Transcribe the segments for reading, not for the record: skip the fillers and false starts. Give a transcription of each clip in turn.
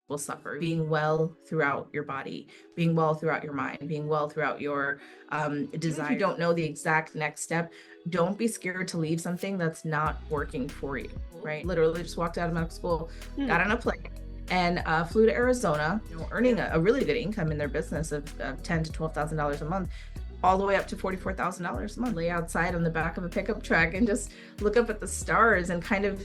will suffer. Being well throughout your body, being well throughout your mind, being well throughout your desire. If you don't know the exact next step, don't be scared to leave something that's not working for you, right? Literally just walked out of medical school, got on a plane, and flew to Arizona, earning a really good income in their business of $10,000 to $12,000 a month, all the way up to $44,000 a month. Lay outside on the back of a pickup truck and just look up at the stars and kind of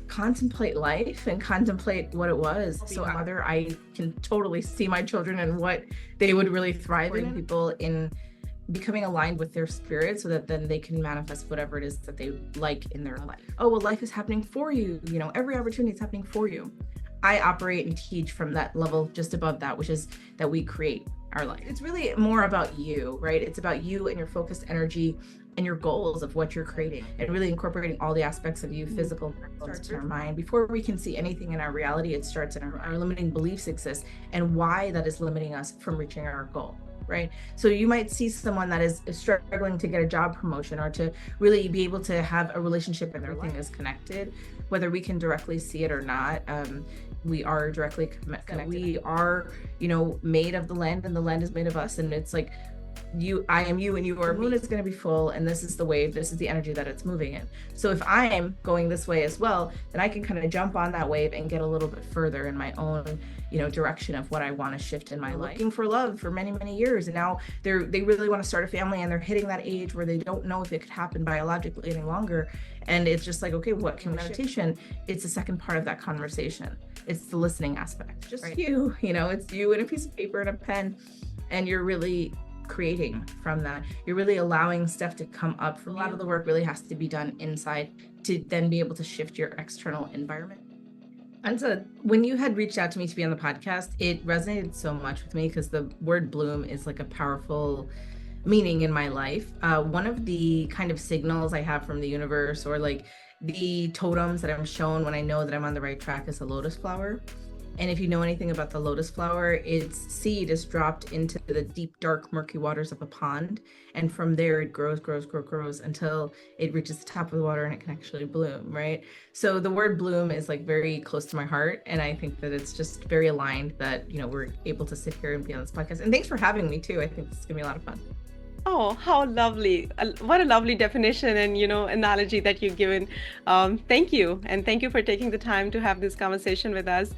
contemplate life and contemplate what it was. So mother, I can totally see my children and what they would really thrive in. People in becoming aligned with their spirit so that then they can manifest whatever it is that they like in their life. Oh, well, life is happening for you. You know, every opportunity is happening for you. I operate and teach from that level just above that, which is that we create our life. It's really more about you, right? It's about you and your focused energy and your goals of what you're creating, and really incorporating all the aspects of you, physical, starts in our mind. Before we can see anything in our reality, it starts in our limiting beliefs exist and why that is limiting us from reaching our goal. Right. So you might see someone that is struggling to get a job promotion or to really be able to have a relationship, and everything is connected, whether we can directly see it or not. We are directly connected. We are, made of the land, and the land is made of us. And it's like, I am you and you are. The moon is going to be full, and this is the wave, this is the energy that it's moving in. So if I'm going this way as well, then I can kind of jump on that wave and get a little bit further in my own direction of what I want to shift in my life. Looking for love for many, many years, and now they really want to start a family, and they're hitting that age where they don't know if it could happen biologically any longer. And it's just like, okay, what can meditation? It's the second part of that conversation. It's the listening aspect. Just right. It's you and a piece of paper and a pen, and you're really creating from that. You're really allowing stuff to come up. A lot of the work really has to be done inside to then be able to shift your external environment. And so when you had reached out to me to be on the podcast, it resonated so much with me because the word bloom is like a powerful meaning in my life. One of the kind of signals I have from the universe, or like the totems that I'm shown when I know that I'm on the right track, is a lotus flower. And if you know anything about the lotus flower, its seed is dropped into the deep, dark, murky waters of a pond. And from there, it grows until it reaches the top of the water and it can actually bloom, right? So the word bloom is like very close to my heart. And I think that it's just very aligned that, we're able to sit here and be on this podcast. And thanks for having me too. I think this is gonna be a lot of fun. Oh, how lovely. What a lovely definition and, analogy that you've given. Thank you. And thank you for taking the time to have this conversation with us.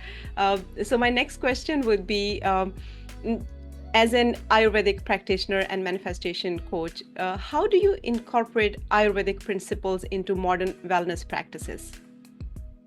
So my next question would be, as an Ayurvedic practitioner and manifestation coach, how do you incorporate Ayurvedic principles into modern wellness practices?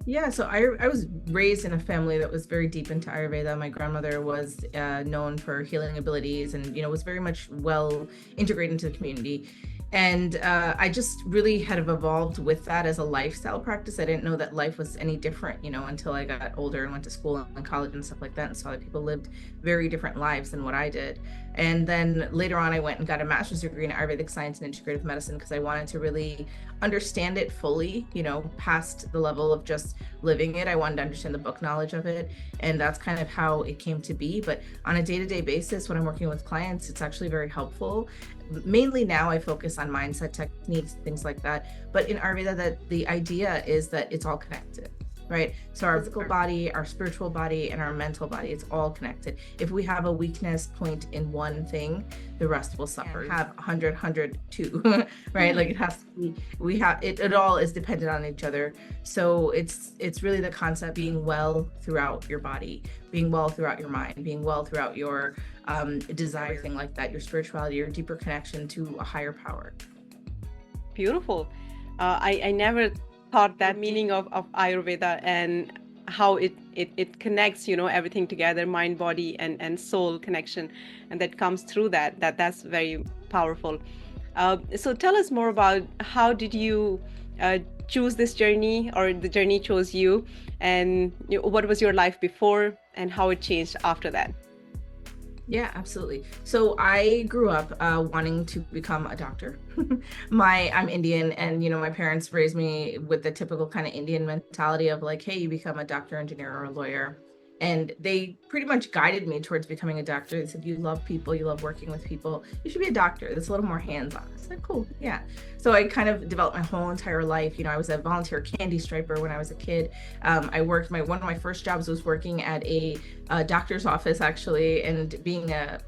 Yeah, so I was raised in a family that was very deep into Ayurveda. My grandmother was known for healing abilities and, was very much well integrated into the community. And I just really had evolved with that as a lifestyle practice. I didn't know that life was any different, until I got older and went to school and college and stuff like that, and saw that people lived very different lives than what I did. And then later on, I went and got a master's degree in Ayurvedic science and integrative medicine because I wanted to really understand it fully, past the level of just living it. I wanted to understand the book knowledge of it. And that's kind of how it came to be. But on a day-to-day basis, when I'm working with clients, it's actually very helpful. Mainly now I focus on mindset techniques, things like that. But in Ayurveda, that the idea is that it's all connected, right? So our physical body, our spiritual body, and our mental body, it's all connected. If we have a weakness point in one thing, the rest will suffer. Have 100, 2, right? Like it has to be, it all is dependent on each other. So it's really the concept being well throughout your body, being well throughout your mind, being well throughout your desire, thing like that, your spirituality, your deeper connection to a higher power. Beautiful. I never thought that meaning of Ayurveda and how it connects, everything together, mind, body, and soul connection, and that comes through that's very powerful. So tell us more about how did you choose this journey, or the journey chose you, and what was your life before and how it changed after that? Yeah, absolutely. So I grew up wanting to become a doctor. I'm Indian, and my parents raised me with the typical kind of Indian mentality of like, hey, you become a doctor, engineer, or a lawyer, And they pretty much guided me towards becoming a doctor. They said, you love people, you love working with people, you should be a doctor. That's a little more hands-on. I said, cool, yeah. So I kind of developed my whole entire life. I was a volunteer candy striper when I was a kid. I worked, one of my first jobs was working at a doctor's office, actually, and being a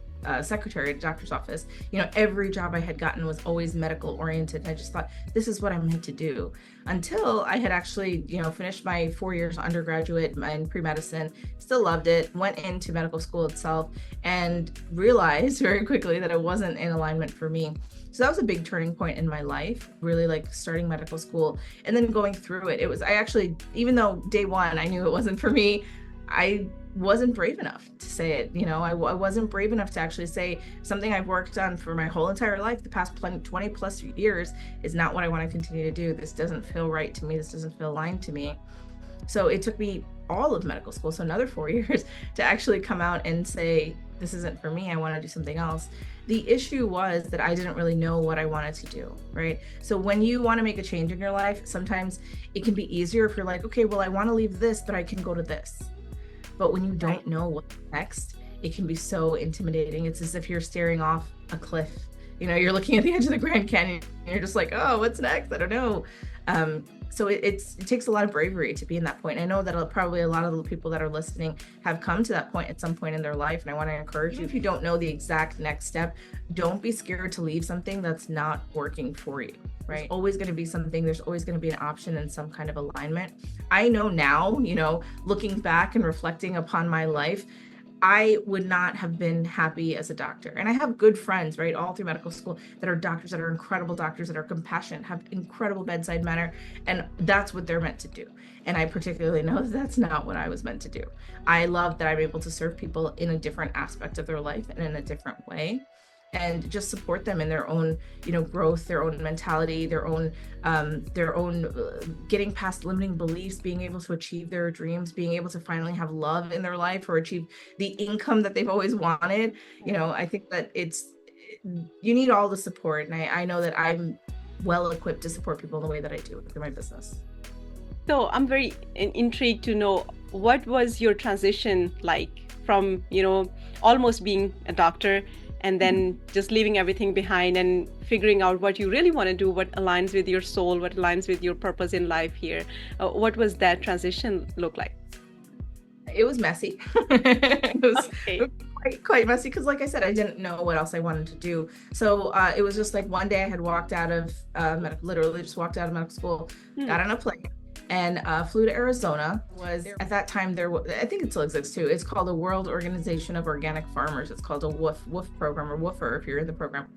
secretary at a doctor's office. Every job I had gotten was always medical oriented. And I just thought, this is what I'm meant to do. Until I had actually, finished my 4 years undergraduate in pre-medicine, still loved it, went into medical school itself, and realized very quickly that it wasn't in alignment for me. So that was a big turning point in my life, really, like starting medical school and then going through it. I actually, even though day one I knew it wasn't for me, I wasn't brave enough to say it. I wasn't brave enough to actually say something I've worked on for my whole entire life, the past 20 plus years, is not what I want to continue to do. This doesn't feel right to me. This doesn't feel aligned to me. So it took me all of medical school, so another 4 years, to actually come out and say, this isn't for me. I want to do something else. The issue was that I didn't really know what I wanted to do, right? So when you want to make a change in your life, sometimes it can be easier if you're like, okay, well, I want to leave this, but I can go to this. But when you don't know what's next, it can be so intimidating. It's as if you're staring off a cliff. You're looking at the edge of the Grand Canyon and you're just like, oh, what's next? I don't know. So it takes a lot of bravery to be in that point. I know that probably a lot of the people that are listening have come to that point at some point in their life. And I want to encourage you, if you don't know the exact next step, don't be scared to leave something that's not working for you, right? There's always going to be something, there's always going to be an option and some kind of alignment. I know now, looking back and reflecting upon my life, I would not have been happy as a doctor. And I have good friends, right, all through medical school that are doctors, that are incredible doctors, that are compassionate, have incredible bedside manner. And that's what they're meant to do. And I particularly know that's not what I was meant to do. I love that I'm able to serve people in a different aspect of their life and in a different way, and just support them in their own, growth, their own mentality, their own getting past limiting beliefs, being able to achieve their dreams, being able to finally have love in their life or achieve the income that they've always wanted. I think that you need all the support. And I know that I'm well equipped to support people in the way that I do through my business. So I'm very intrigued to know, what was your transition like from, almost being a doctor and then just leaving everything behind and figuring out what you really want to do, what aligns with your soul, what aligns with your purpose in life here. What was that transition look like? It was messy. It was quite messy because, like I said, I didn't know what else I wanted to do. So it was just like one day I had walked out of literally just walked out of medical school, got on a plane, and flew to Arizona. At that time, I think it still exists too. It's called the World Organization of Organic Farmers. It's called a WOOF program, or WOOFer if you're in the program,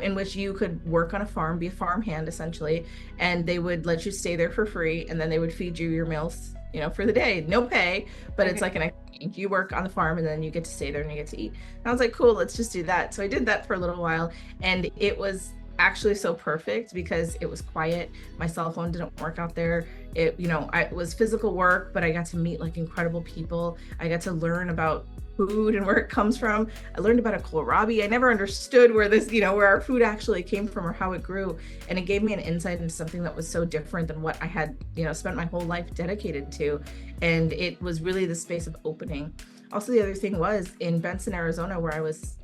in which you could work on a farm, be a farmhand essentially, and they would let you stay there for free, and then they would feed you your meals, for the day, no pay, but it's like you work on the farm and then you get to stay there and you get to eat. And I was like, cool, let's just do that. So I did that for a little while, and it was actually so perfect because it was quiet. My cell phone didn't work out there. It was physical work, but I got to meet like incredible people. I got to learn about food and where it comes from. I learned about a kohlrabi. I never understood where where our food actually came from or how it grew. And it gave me an insight into something that was so different than what I had, spent my whole life dedicated to. And it was really the space of opening. Also, the other thing was in Benson, Arizona, where I was,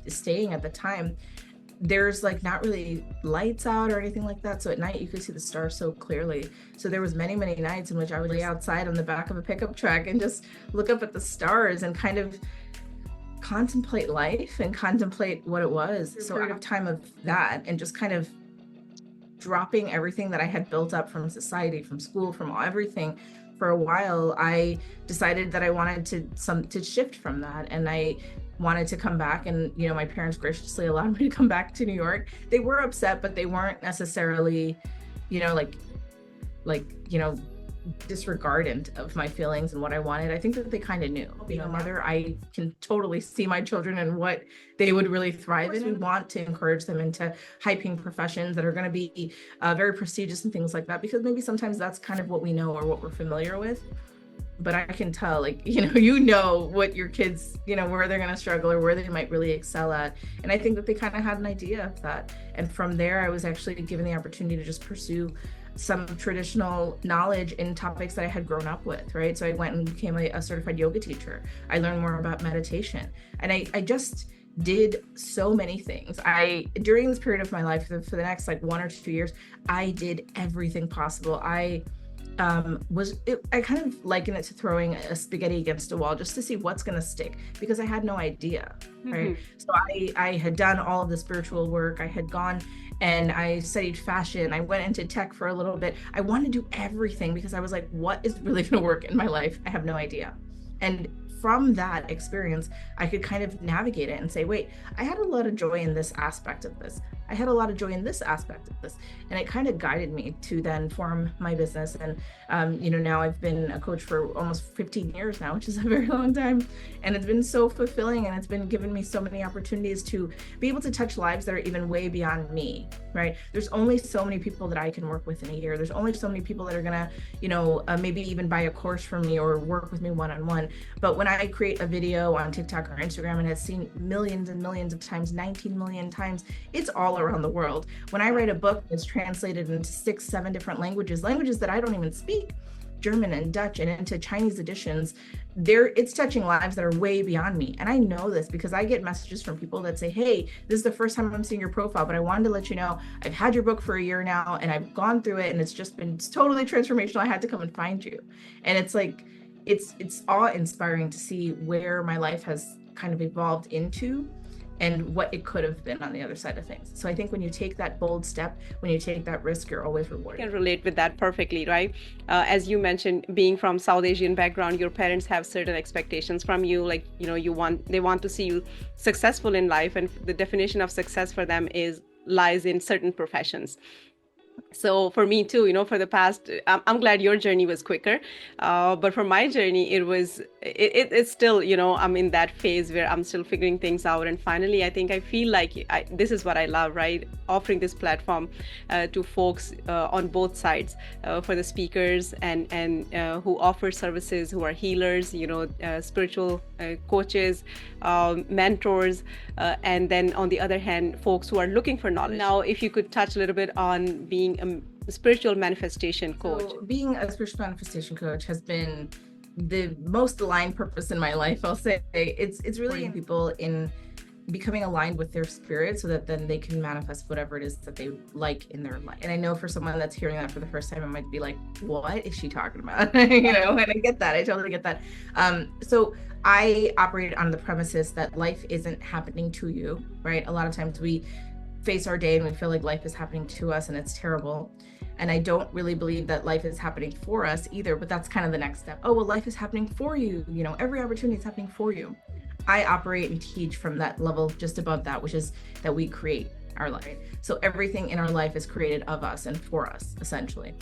staying at the time, there's like not really lights out or anything like that. So at night you could see the stars so clearly. So there was many nights in which I would lay outside on the back of a pickup truck and just look up at the stars and kind of contemplate life and contemplate what it was. So out of time of that, and just kind of dropping everything that I had built up from society, from school, from everything. For a while, I decided that I wanted to shift from that, and I wanted to come back. And my parents graciously allowed me to come back to New York. They were upset, but they weren't necessarily disregardant of my feelings and what I wanted. I think that they kind of knew. Being a mother, I can totally see my children and what they would really thrive in. We want to encourage them into high-paying professions that are going to be very prestigious and things like that, because maybe sometimes that's kind of what we know or what we're familiar with. But I can tell, what your kids, where they're going to struggle or where they might really excel at. And I think that they kind of had an idea of that. And from there, I was actually given the opportunity to just pursue some traditional knowledge in topics that I had grown up with, right? So I went and became a certified yoga teacher. I learned more about meditation, and I just did so many things. During this period of my life, for the next like 1 or 2 years, I did everything possible. I kind of liken it to throwing a spaghetti against a wall just to see what's going to stick, because I had no idea, right? So I had done all of the spiritual work. I had gone and I studied fashion. I went into tech for a little bit. I wanted to do everything because I was like, what is really going to work in my life? I have no idea. And from that experience, I could kind of navigate it and say, wait, I had a lot of joy in this aspect of this. I had a lot of joy in this aspect of this. And it kind of guided me to then form my business. And, now I've been a coach for almost 15 years now, which is a very long time. And it's been so fulfilling, and it's been giving me so many opportunities to be able to touch lives that are even way beyond me, right? There's only so many people that I can work with in a year. There's only so many people that are going to, maybe even buy a course from me or work with me one-on-one. But when I create a video on TikTok or Instagram and it's seen millions and millions of times, 19 million times, it's all around the world. When I write a book that's translated into 6-7 different languages that I don't even speak, German and Dutch, and into Chinese editions, it's touching lives that are way beyond me. And I know this because I get messages from people that say, hey, this is the first time I'm seeing your profile, but I wanted to let you know I've had your book for a year now and I've gone through it and it's just been totally transformational. I had to come and find you. And it's like, it's awe-inspiring to see where my life has kind of evolved into and what it could have been on the other side of things. So I think when you take that bold step, when you take that risk, you're always rewarded. I can relate with that perfectly, right? As you mentioned, being from South Asian background, your parents have certain expectations from you. Like, they want to see you successful in life, and the definition of success for them lies in certain professions. So for me too, for the past, I'm glad your journey was quicker, but for my journey, it's still, I'm in that phase where I'm still figuring things out. And finally, I feel like this is what I love, right? Offering this platform to folks on both sides, for the speakers and who offer services, who are healers, spiritual coaches, mentors, and then on the other hand, folks who are looking for knowledge. Now, if you could touch a little bit on being a spiritual manifestation coach. So being a spiritual manifestation coach has been the most aligned purpose in my life. I'll say it's really people in becoming aligned with their spirit so that then they can manifest whatever it is that they like in their life. And I know for someone that's hearing that for the first time, it might be like, what is she talking about? And I get that. I totally get that. So I operate on the premises that life isn't happening to you, right? A lot of times we face our day and we feel like life is happening to us and it's terrible. And I don't really believe that life is happening for us either, but that's kind of the next step. Oh, well, life is happening for you. Every opportunity is happening for you. I operate and teach from that level just above that, which is that we create our life. So everything in our life is created of us and for us, essentially.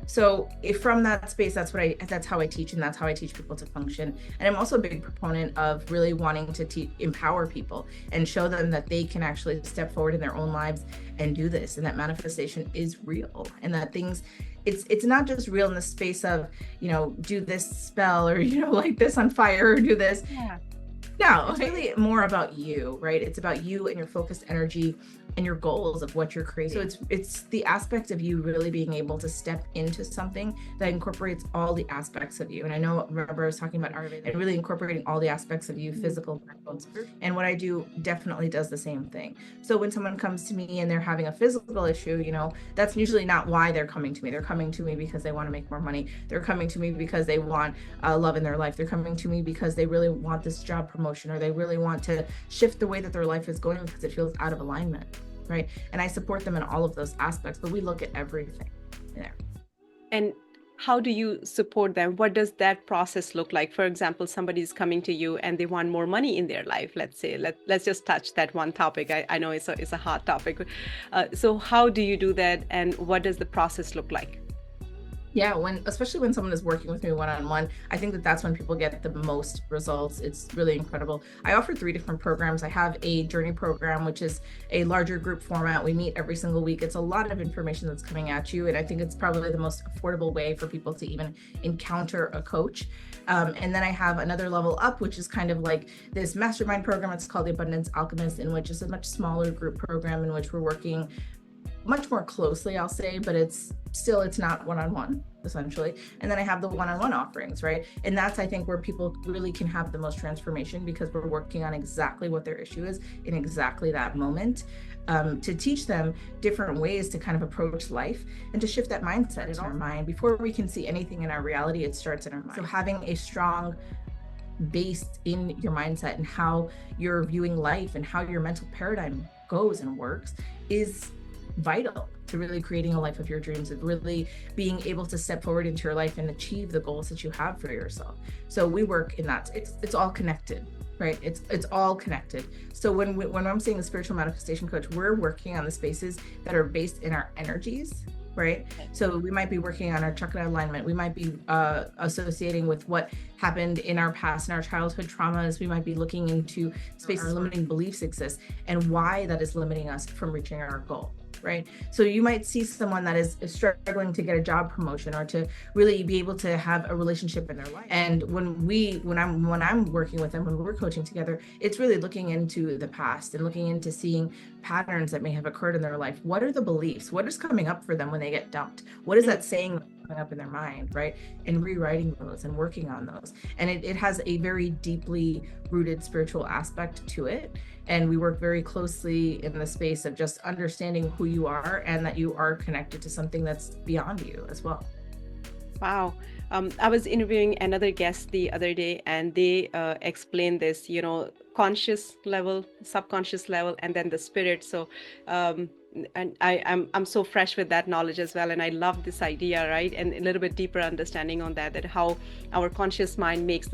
So if from that space, that's how I teach, and that's how I teach people to function. And I'm also a big proponent of really wanting to empower people and show them that they can actually step forward in their own lives and do this, and that manifestation is real, and that things, it's not just real in the space of, do this spell or, light this on fire or do this. Yeah. No, it's really more about you, right? It's about you and your focused energy and your goals of what you're creating. So it's the aspect of you really being able to step into something that incorporates all the aspects of you. And remember I was talking about Ayurveda and really incorporating all the aspects of you, physical, mental, spiritual. And what I do definitely does the same thing. So when someone comes to me and they're having a physical issue, that's usually not why they're coming to me. They're coming to me because they want to make more money. They're coming to me because they want love in their life. They're coming to me because they really want this job promotion, or they really want to shift the way that their life is going because it feels out of alignment, right? And I support them in all of those aspects, but we look at everything there. And how do you support them? What does that process look like? For example, somebody's coming to you and they want more money in their life. Let's say, let's just touch that one topic. I know it's a hot topic. So how do you do that? And what does the process look like? Yeah, especially when someone is working with me one-on-one, I think that's when people get the most results. It's really incredible. I offer 3 different programs. I have a journey program, which is a larger group format. We meet every single week. It's a lot of information that's coming at you, and I think it's probably the most affordable way for people to even encounter a coach. And then I have another level up, which is kind of like this mastermind program. It's called the Abundance Alchemist, in which is a much smaller group program in which we're working much more closely, I'll say, but it's not one-on-one essentially. And then I have the one-on-one offerings, right? And that's, I think, where people really can have the most transformation, because we're working on exactly what their issue is in exactly that moment, to teach them different ways to kind of approach life and to shift that mindset in our mind. Before we can see anything in our reality, it starts in our mind. So having a strong base in your mindset and how you're viewing life and how your mental paradigm goes and works is vital to really creating a life of your dreams, and really being able to step forward into your life and achieve the goals that you have for yourself. So we work in that. It's all connected, right? It's all connected. So when I'm saying the spiritual manifestation coach, we're working on the spaces that are based in our energies, right? So we might be working on our chakra alignment. We might be associating with what happened in our past, in our childhood traumas. We might be looking into spaces where limiting beliefs exist and why that is limiting us from reaching our goal. Right. So you might see someone that is struggling to get a job promotion or to really be able to have a relationship in their life. And when I'm working with them, when we're coaching together, it's really looking into the past and looking into seeing patterns that may have occurred in their life. What are the beliefs? What is coming up for them when they get dumped? What is that saying coming up in their mind, right? And rewriting those and working on those. And it has a very deeply rooted spiritual aspect to it. And we work very closely in the space of just understanding who you are and that you are connected to something that's beyond you as well. Wow. I was interviewing another guest the other day, and they explained this, conscious level, subconscious level, and then the spirit. So, and I'm so fresh with that knowledge as well, and I love this idea, right? And a little bit deeper understanding on that how our conscious mind makes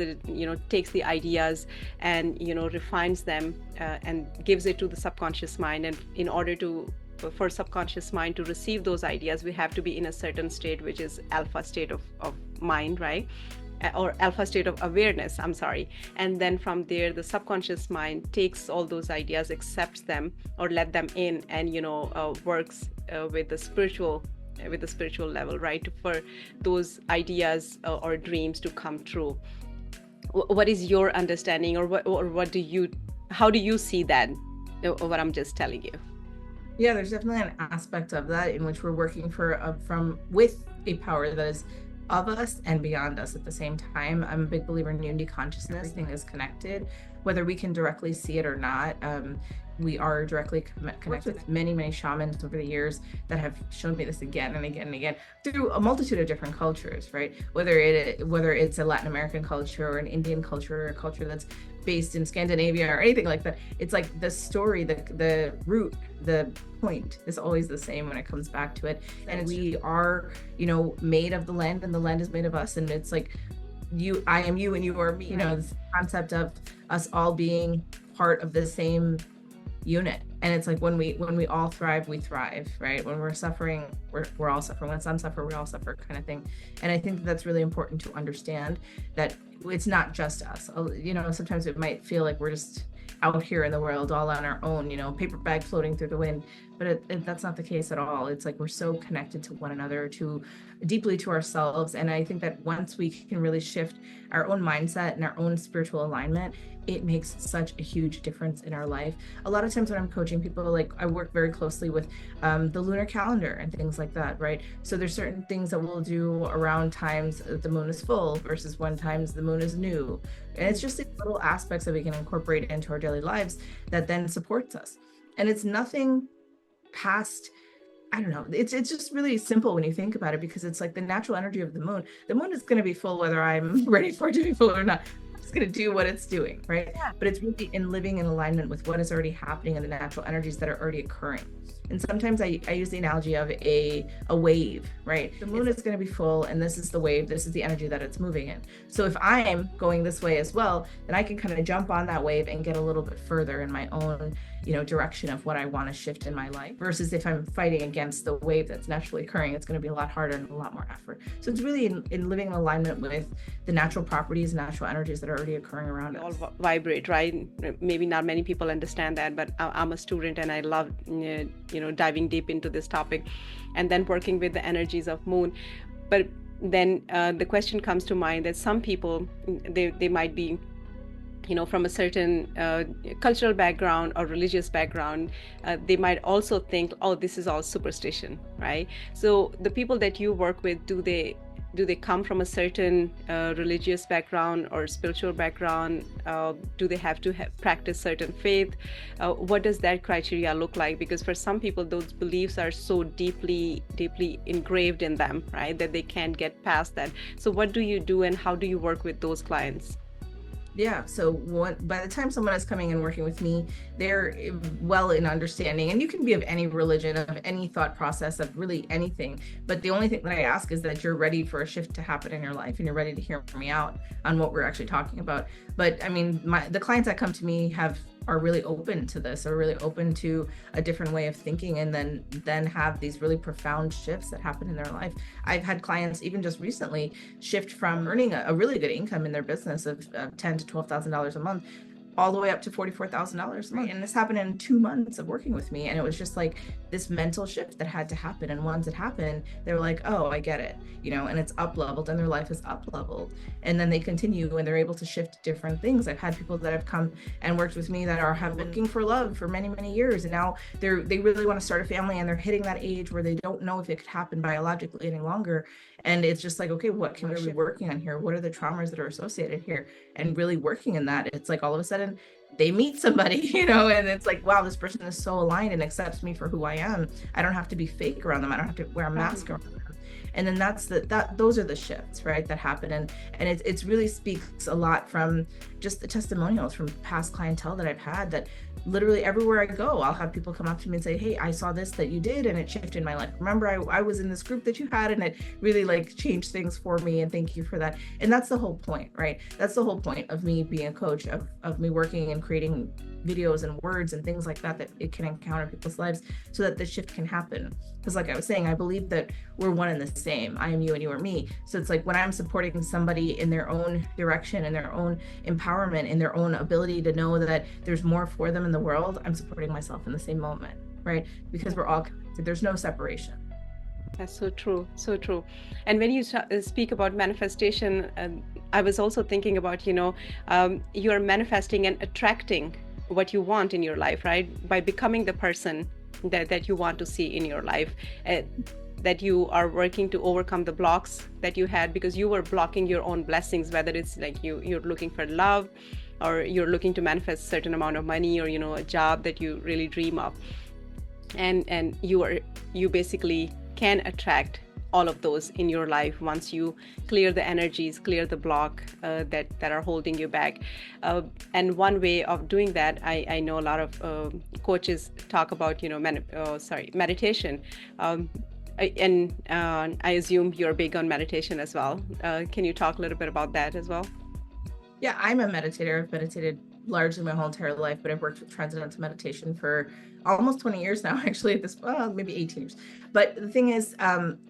takes the ideas and refines them and gives it to the subconscious mind, and in order for subconscious mind to receive those ideas, we have to be in a certain state, which is alpha state of mind, right? Or alpha state of awareness, I'm sorry. And then from there, the subconscious mind takes all those ideas, accepts them or let them in, and works with the spiritual level, right, for those ideas or dreams to come true. What is your understanding, or how do you see that, what I'm just telling you? Yeah, there's definitely an aspect of that in which we're working with a power that is of us and beyond us at the same time. I'm a big believer in unity consciousness. Everything is connected, whether we can directly see it or not. We are directly connected with many shamans over the years that have shown me this again and again and again through a multitude of different cultures, right? Whether it's a Latin American culture or an Indian culture or a culture that's based in Scandinavia or anything like that. It's like the story, the root, the point is always the same when it comes back to it. And we are, made of the land, and the land is made of us. And it's like I am you and you are me. This concept of us all being part of the same unit. And it's like when we all thrive, we thrive, right? When we're suffering, we're all suffering. When some suffer, we all suffer, kind of thing. And I think that's really important to understand, that it's not just us. Sometimes it might feel like we're just out here in the world all on our own, paper bag floating through the wind, but that's not the case at all. It's like we're so connected to one another, deeply to ourselves. And I think that once we can really shift our own mindset and our own spiritual alignment, it makes such a huge difference in our life. A lot of times when I'm coaching people, like I work very closely with the lunar calendar and things like that, right? So there's certain things that we'll do around times that the moon is full versus when times the moon is new. And it's just these little aspects that we can incorporate into our daily lives that then supports us. And it's nothing past, I don't know, it's just really simple when you think about it, because it's like the natural energy of the moon. The moon is going to be full whether I'm ready for it to be full or not. It's going to do what it's doing, right? Yeah. But it's really in living in alignment with what is already happening and the natural energies that are already occurring. And sometimes I use the analogy of a wave, right? The moon is going to be full, and this is the wave, this is the energy that it's moving in. So if I'm going this way as well, then I can kind of jump on that wave and get a little bit further in my own, direction of what I want to shift in my life, versus if I'm fighting against the wave that's naturally occurring, it's going to be a lot harder and a lot more effort. So it's really in living in alignment with the natural properties, natural energies that are already occurring around us. All vibrate, right? Maybe not many people understand that, but I'm a student and I love, diving deep into this topic, and then working with the energies of moon. But then the question comes to mind that some people, they might be from a certain cultural background or religious background, they might also think, oh, this is all superstition, right? So the people that you work with, do they come from a certain religious background or spiritual background? Do they have to practice certain faith? What does that criteria look like? Because for some people, those beliefs are so deeply engraved in them, right, that they can't get past that. So what do you do, and how do you work with those clients? Yeah. So by the time someone is coming and working with me, they're well in understanding, and you can be of any religion, of any thought process, of really anything. But the only thing that I ask is that you're ready for a shift to happen in your life, and you're ready to hear me out on what we're actually talking about. But I mean, the clients that come to me are really open to this, are really open to a different way of thinking, and then have these really profound shifts that happen in their life. I've had clients even just recently shift from earning a really good income in their business of $10,000 to $12,000 a month, all the way up to $44,000 a month. And this happened in 2 months of working with me. And it was just like this mental shift that had to happen. And once it happened, they were like, oh, I get it, and it's up leveled, and their life is up leveled. And then they continue, and they're able to shift different things. I've had people that have come and worked with me that have been looking for love for many, many years. And now they really want to start a family, and they're hitting that age where they don't know if it could happen biologically any longer. And it's just like, okay, what are we working on here? What are the traumas that are associated here? And really working in that, it's like all of a sudden they meet somebody, and it's like, wow, this person is so aligned and accepts me for who I am. I don't have to be fake around them. I don't have to wear a mask around them. And then those are the shifts, right, that happen. And it's really speaks a lot from just the testimonials from past clientele that I've had, that literally everywhere I go, I'll have people come up to me and say, hey, I saw this that you did, and it shifted my life. Remember, I was in this group that you had, and it really like changed things for me, and thank you for that. And that's the whole point, right? That's the whole point of me being a coach, of me working and creating videos and words and things like that it can encounter people's lives, so that the shift can happen. Because like I was saying, I believe that we're one and the same. I am you and you are me. So it's like when I'm supporting somebody in their own direction, in their own empowerment, in their own ability to know that there's more for them in the world, I'm supporting myself in the same moment, right? Because we're all connected. There's no separation. That's so true, so true. And when you speak about manifestation, I was also thinking about, you're manifesting and attracting what you want in your life, right? By becoming the person that you want to see in your life, that you are working to overcome the blocks that you had because you were blocking your own blessings, whether it's like you're looking for love, or you're looking to manifest a certain amount of money, or a job that you really dream of, and you basically can attract all of those in your life once you clear the energies, clear the block that are holding you back. And one way of doing that, I know a lot of coaches talk about meditation. And I assume you're big on meditation as well. Can you talk a little bit about that as well? Yeah, I'm a meditator. I've meditated largely my whole entire life, but I've worked with transcendental meditation for almost 20 years now, actually, maybe 18 years. But the thing is,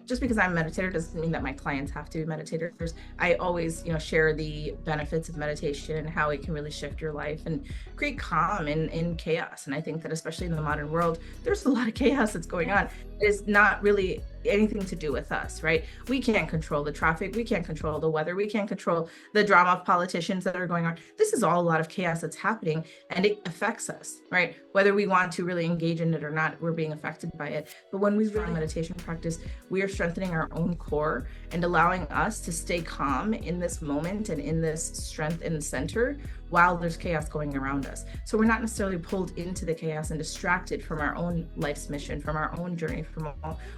just because I'm a meditator doesn't mean that my clients have to be meditators. I always, share the benefits of meditation and how it can really shift your life and create calm in chaos. And I think that especially in the modern world, there's a lot of chaos that's going on. It is not really anything to do with us, right? We can't control the traffic. We can't control the weather. We can't control the drama of politicians that are going on. This is all a lot of chaos that's happening, and it affects us, right? Whether we want to really engage in it or not, we're being affected by it. But when we really meditation practice, we are strengthening our own core and allowing us to stay calm in this moment and in this strength in the center while there's chaos going around us. So we're not necessarily pulled into the chaos and distracted from our own life's mission, from our own journey, from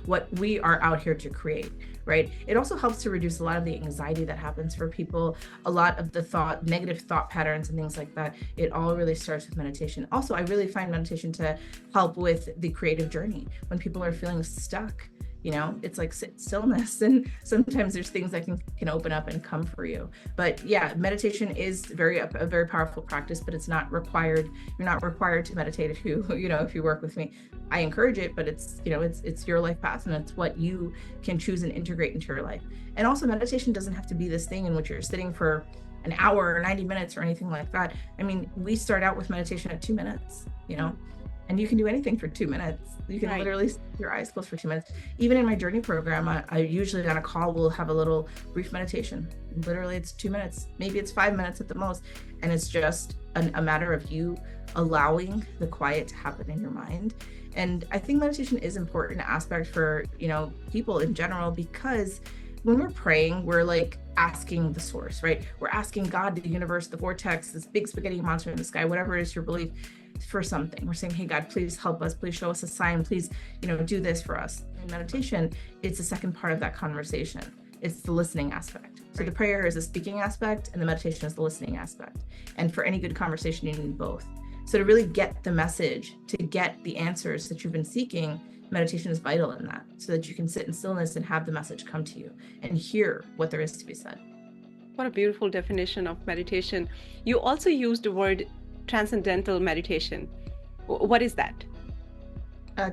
what we are out here to create, right? It also helps to reduce a lot of the anxiety that happens for people, a lot of the negative thought patterns and things like that. It all really starts with meditation. Also, I really find meditation to help with the creative journey. When people are feeling stuck, it's like stillness, and sometimes there's things that can open up and come for you. But yeah, meditation is a very powerful practice, but it's not required. You're not required to meditate if you work with me. I encourage it, but it's your life path, and it's what you can choose and integrate into your life. And also, meditation doesn't have to be this thing in which you're sitting for an hour or 90 minutes or anything like that. I mean, we start out with meditation at 2 minutes, And you can do anything for 2 minutes. You can literally keep your eyes closed for 2 minutes. Even in my journey program, I usually on a call will have a little brief meditation. Literally, it's 2 minutes. Maybe it's 5 minutes at the most. And it's just a matter of you allowing the quiet to happen in your mind. And I think meditation is an important aspect for, people in general, because when we're praying, we're like asking the source, right? We're asking God, the universe, the vortex, this big spaghetti monster in the sky, whatever it is your belief, for something. We're saying, hey, God, please help us. Please show us a sign. Please, do this for us. In meditation, it's the second part of that conversation. It's the listening aspect. So the prayer is the speaking aspect and the meditation is the listening aspect. And for any good conversation, you need both. So to really get the message, to get the answers that you've been seeking, meditation is vital in that, so that you can sit in stillness and have the message come to you and hear what there is to be said. What a beautiful definition of meditation. You also used the word transcendental meditation. What is that?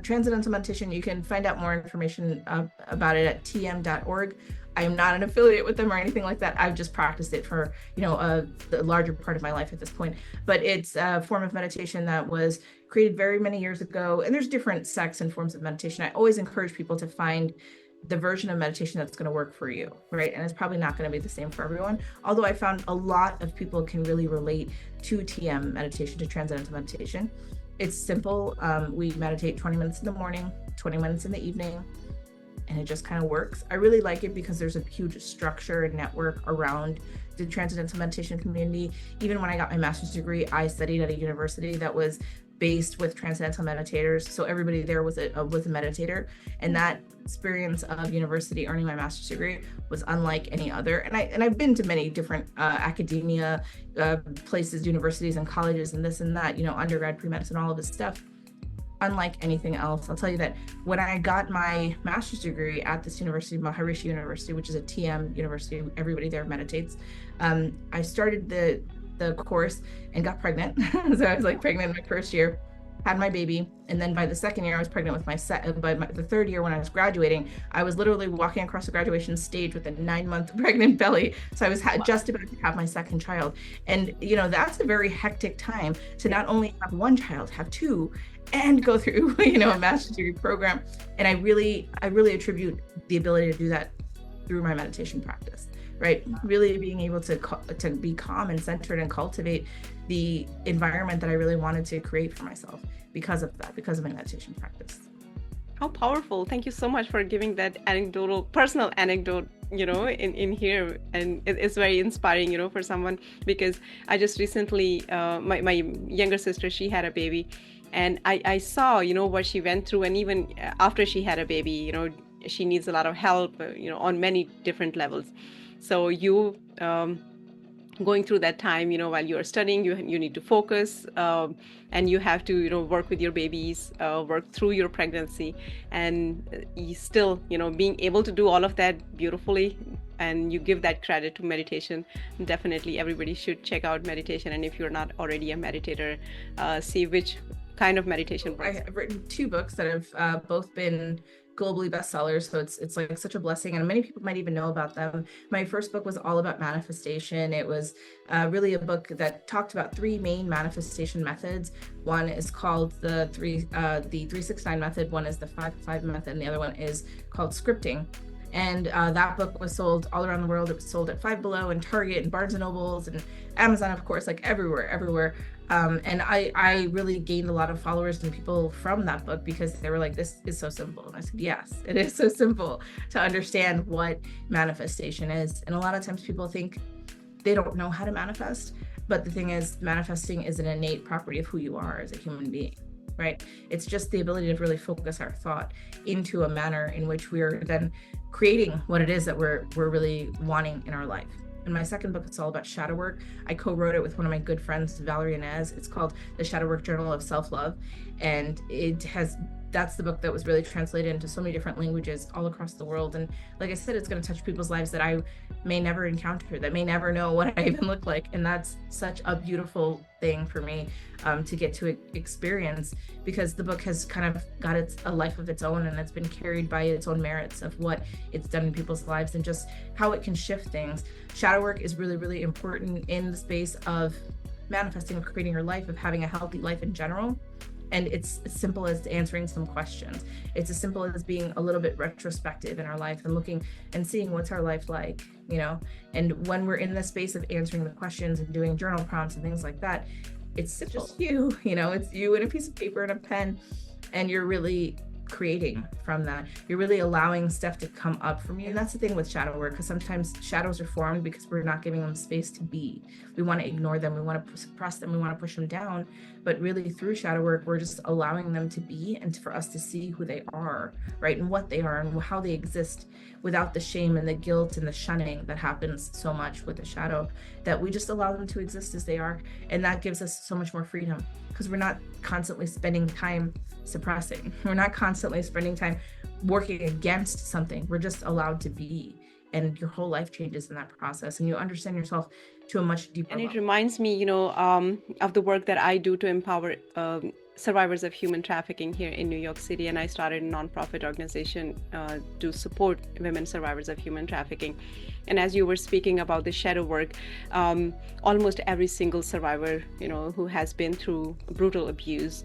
Transcendental meditation, you can find out more information about it at tm.org. I am not an affiliate with them or anything like that. I've just practiced it for, the larger part of my life at this point. But it's a form of meditation that was created very many years ago. And there's different sects and forms of meditation. I always encourage people to find the version of meditation that's going to work for you, right? And it's probably not going to be the same for everyone. Although I found a lot of people can really relate to TM meditation, to transcendental meditation. It's simple. We meditate 20 minutes in the morning, 20 minutes in the evening, and it just kind of works. I really like it because there's a huge structure and network around the transcendental meditation community. Even when I got my master's degree, I studied at a university that was based with transcendental meditators. So everybody there was a meditator. And that experience of university earning my master's degree was unlike any other. And I've been to many different academia places, universities and colleges and this and that, undergrad, pre-medicine, all of this stuff. Unlike anything else, I'll tell you that when I got my master's degree at this university, Maharishi University, which is a TM university, everybody there meditates. I started the course and got pregnant. So I was pregnant in my first year, had my baby. And then by the second year, I was pregnant with the third year when I was graduating, I was literally walking across the graduation stage with a 9-month pregnant belly. So I was just about to have my second child. And, that's a very hectic time to not only have one child, have two, and go through, a master's degree program. And I really attribute the ability to do that through my meditation practice. Right, really being able to be calm and centered and cultivate the environment that I really wanted to create for myself because of my meditation practice. How powerful! Thank you so much for giving that personal anecdote, in here, and it's very inspiring, for someone, because I just recently, my younger sister, she had a baby, and I saw, what she went through, and even after she had a baby, she needs a lot of help, on many different levels. So you going through that time, while you're studying, you need to focus, and you have to, work with your babies, work through your pregnancy, and you still, being able to do all of that beautifully, and you give that credit to meditation. Definitely everybody should check out meditation. And if you're not already a meditator, see which kind of meditation works. I have written 2 books that have both been globally bestsellers, so it's like such a blessing, and many people might even know about them. My first book was all about manifestation. It was really a book that talked about 3 main manifestation methods. One is called the 369 method, one is the 5-5 method, and the other one is called scripting. And that book was sold all around the world. It was sold at Five Below and Target and Barnes and Nobles and Amazon, of course, everywhere. And I really gained a lot of followers and people from that book because they were like, this is so simple. And I said, yes, it is so simple to understand what manifestation is. And a lot of times people think they don't know how to manifest. But the thing is, manifesting is an innate property of who you are as a human being, right? It's just the ability to really focus our thought into a manner in which we're then creating what it is that we're really wanting in our life. And my second book, it's all about shadow work. I co-wrote it with one of my good friends, Valerie Inez. It's called The Shadow Work Journal of Self-Love. And that's the book that was really translated into so many different languages all across the world. And like I said, it's going to touch people's lives that I may never encounter, that may never know what I even look like. And that's such a beautiful thing for me to get to experience, because the book has kind of got a life of its own, and it's been carried by its own merits of what it's done in people's lives and just how it can shift things. Shadow work is really, really important in the space of manifesting, of creating your life, of having a healthy life in general. And it's as simple as answering some questions. It's as simple as being a little bit retrospective in our life and looking and seeing what's our life like, you know. And when we're in the space of answering the questions and doing journal prompts and things like that, it's just you, you know, it's you and a piece of paper and a pen, and you're really creating from that. You're really allowing stuff to come up from you. And that's the thing with shadow work, because sometimes shadows are formed because we're not giving them space to be. We want to ignore them, we want to suppress them, we want to push them down. But really through shadow work, we're just allowing them to be, and for us to see who they are, right, and what they are and how they exist, without the shame and the guilt and the shunning that happens so much with the shadow, that we just allow them to exist as they are. And that gives us so much more freedom, because we're not constantly spending time suppressing. We're not constantly spending time working against something. We're just allowed to be. And your whole life changes in that process, and you understand yourself to a much deeper And level. it reminds me, you know, of the work that I do to empower survivors of human trafficking here in New York City. And I started a nonprofit organization to support women survivors of human trafficking. And as you were speaking about the shadow work, almost every single survivor, you know, who has been through brutal abuse,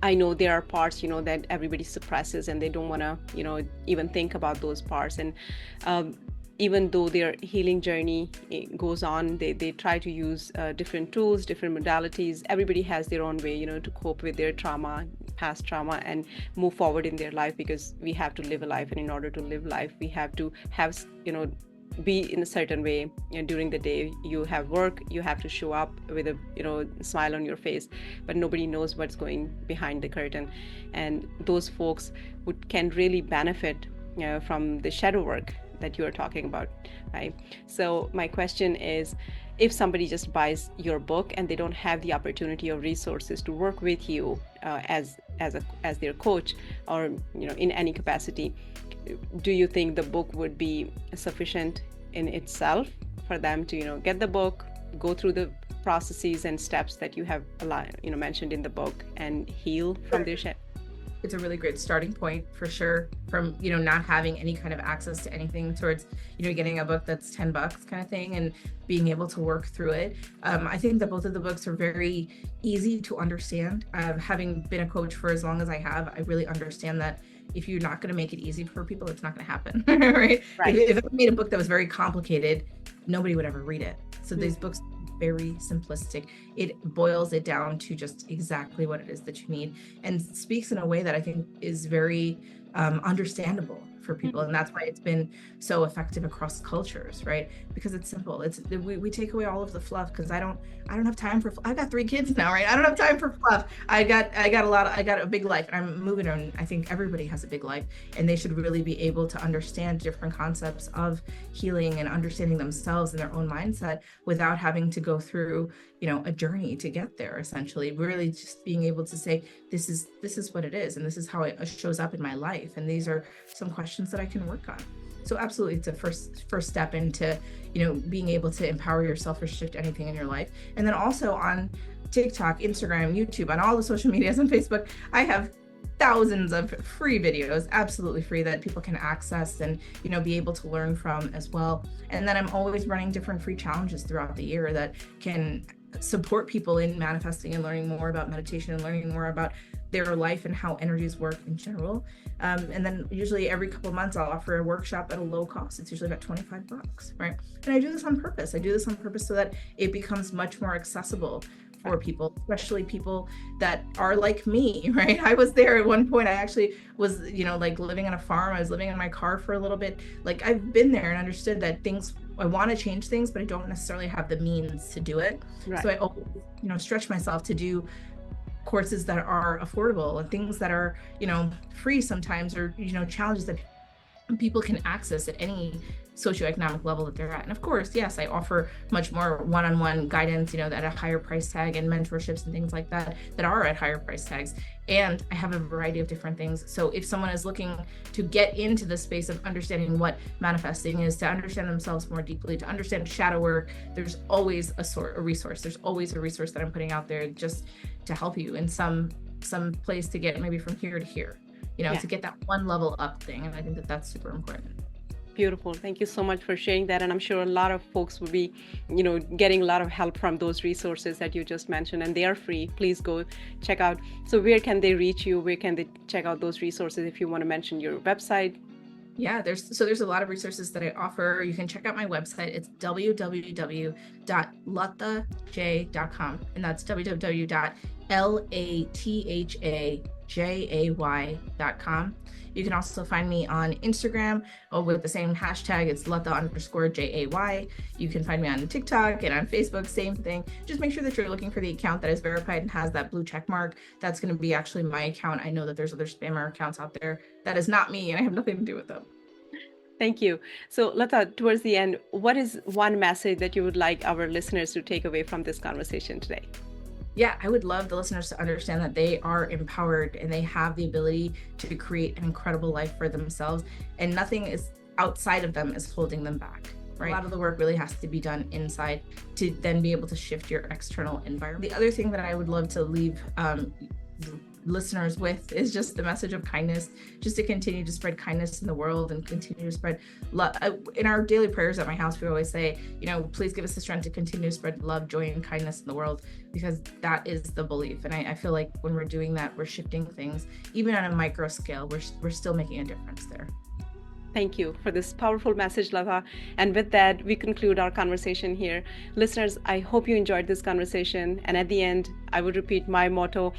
I know there are parts, you know, that everybody suppresses and they don't want to, you know, even think about those parts. And even though their healing journey goes on, they try to use different tools, different modalities. Everybody has their own way, you know, to cope with their trauma, past trauma, and move forward in their life, because we have to live a life. And in order to live life, we have to have, you know, be in a certain way. You know, during the day you have work, you have to show up with a, you know, smile on your face, but nobody knows what's going behind the curtain. And those folks can really benefit, you know, from the shadow work that you are talking about, right? So my question is, if somebody just buys your book and they don't have the opportunity or resources to work with you as their coach, or, you know, in any capacity, do you think the book would be sufficient in itself for them to, you know, get the book, go through the processes and steps that you have, you know, mentioned in the book, and heal from their shadow? It's a really great starting point for sure, from, you know, not having any kind of access to anything towards, you know, getting a book that's $10 kind of thing and being able to work through it. I think that both of the books are very easy to understand. Having been a coach for as long as I have, I really understand that if you're not going to make it easy for people, it's not going to happen. Right? If I made a book that was very complicated, nobody would ever read it. So these books very simplistic. It boils it down to just exactly what it is that you need, and speaks in a way that I think is very understandable for people. And that's why it's been so effective across cultures, right? Because it's simple. We take away all of the fluff, because I don't have time for I've got 3 kids now, right? I don't have time for fluff. I got a big life, and I'm moving on. I think everybody has a big life, and they should really be able to understand different concepts of healing and understanding themselves and their own mindset without having to go through, you know, a journey to get there. Essentially, really just being able to say, this is what it is, and this is how it shows up in my life, and these are some questions that I can work on. So absolutely, it's a first step into, you know, being able to empower yourself or shift anything in your life. And then also on TikTok, Instagram, YouTube, on all the social medias, on Facebook, I have thousands of free videos, absolutely free, that people can access and, you know, be able to learn from as well. And then I'm always running different free challenges throughout the year that can support people in manifesting and learning more about meditation and learning more about their life and how energies work in general. And then usually every couple of months I'll offer a workshop at a low cost. It's usually about $25, right? And I do this on purpose. I do this on purpose so that it becomes much more accessible for people, especially people that are like me, right? I was there at one point. I actually was, you know, like living on a farm. I was living in my car for a little bit. Like, I've been there and understood that I want to change things, but I don't necessarily have the means to do it. Right. So I always, you know, stretch myself to do courses that are affordable and things that are, you know, free sometimes, or, you know, challenges that people can access at any socioeconomic level that they're at. And of course, yes, I offer much more one-on-one guidance, you know, at a higher price tag, and mentorships and things like that are at higher price tags. And I have a variety of different things. So if someone is looking to get into the space of understanding what manifesting is, to understand themselves more deeply, to understand shadow work, there's always a resource. There's always a resource that I'm putting out there just to help you in some place to get maybe from here to here, you know, to get that one level up thing. And I think that that's super important. Beautiful. Thank you so much for sharing that. And I'm sure a lot of folks will be, getting a lot of help from those resources that you just mentioned, and they are free. Please go check out. So where can they reach you? Where can they check out those resources if you want to mention your website? Yeah, there's a lot of resources that I offer. You can check out my website. It's www.lathajay.com, and that's www.lathajay.com. You can also find me on Instagram with the same hashtag. It's Latha_Jay. You can find me on TikTok and on Facebook, same thing. Just make sure that you're looking for the account that is verified and has that blue check mark. That's going to be actually my account. I know that there's other spammer accounts out there. That is not me, and I have nothing to do with them. Thank you. So Latha, towards the end, what is one message that you would like our listeners to take away from this conversation today? Yeah, I would love the listeners to understand that they are empowered and they have the ability to create an incredible life for themselves, and nothing is outside of them is holding them back. Right? A lot of the work really has to be done inside to then be able to shift your external environment. The other thing that I would love to leave listeners with is just the message of kindness, just to continue to spread kindness in the world and continue to spread love. In our daily prayers at my house, we always say, please give us the strength to continue to spread love, joy, and kindness in the world, because that is the belief. And I feel like when we're doing that, we're shifting things, even on a micro scale, we're still making a difference there. Thank you for this powerful message, Latha. And with that, we conclude our conversation here. Listeners, I hope you enjoyed this conversation. And at the end, I would repeat my motto: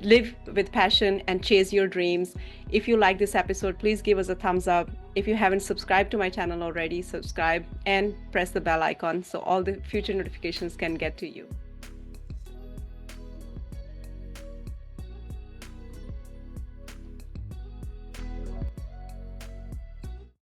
live with passion and chase your dreams. If you like this episode, please give us a thumbs up. If you haven't subscribed to my channel already, subscribe and press the bell icon so all the future notifications can get to you.